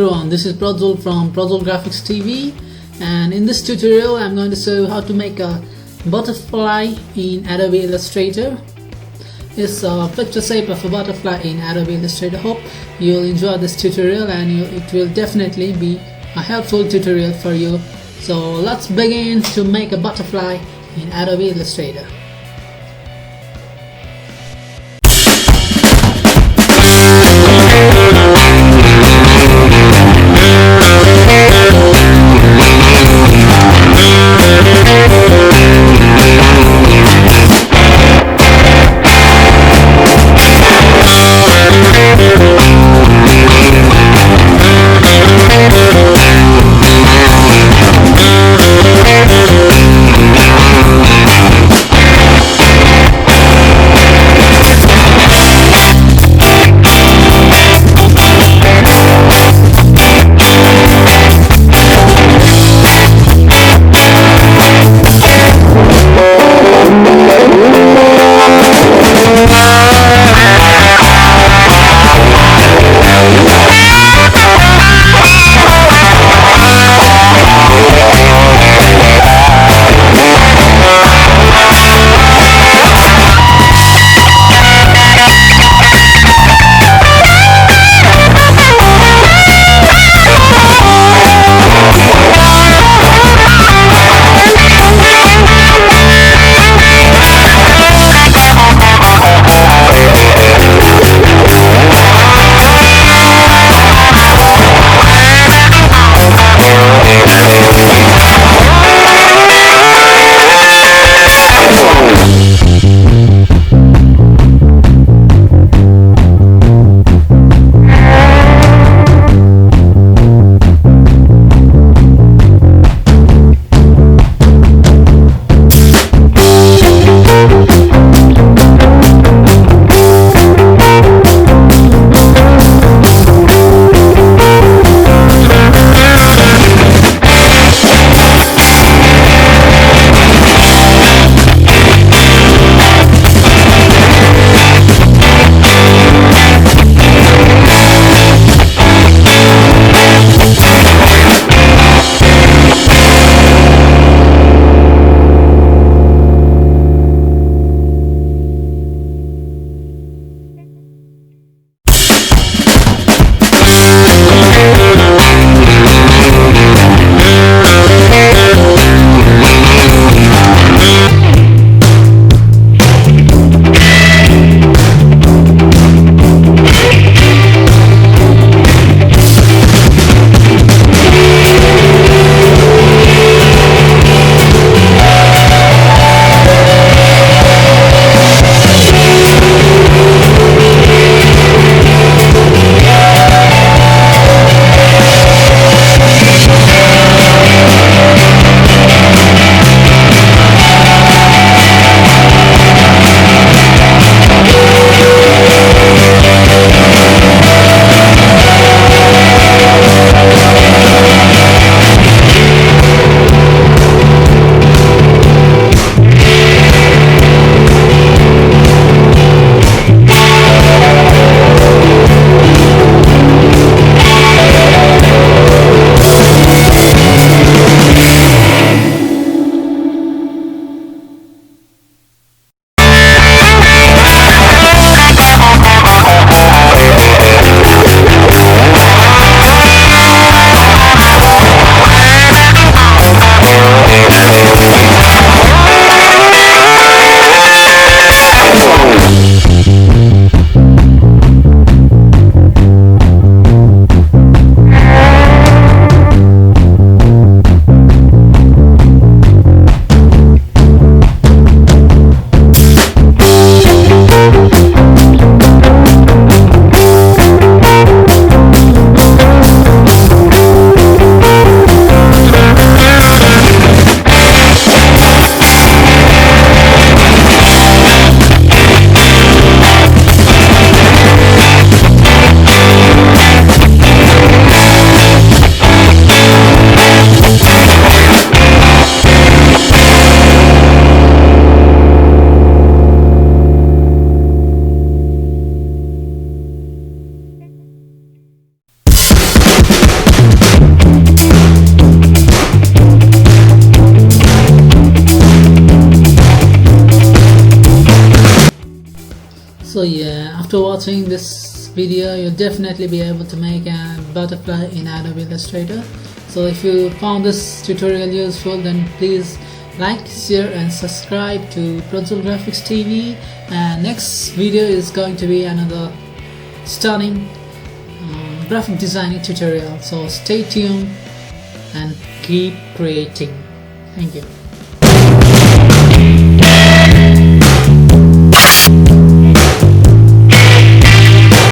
everyone, this is Prajwol from Prajwol Graphics TV, and in this tutorial I'm going to show you how to make a butterfly in Adobe Illustrator. It's a picture shape of a butterfly in Adobe Illustrator. Hope you'll enjoy this tutorial and it will definitely be a helpful tutorial for you. So let's begin to make a butterfly in Adobe Illustrator. So yeah, after watching this video, you'll definitely be able to make a butterfly in Adobe Illustrator. So if you found this tutorial useful, then please like, share and subscribe to Prajwol Graphics TV, and next video is going to be another stunning graphic designing tutorial. So stay tuned and keep creating. Thank you.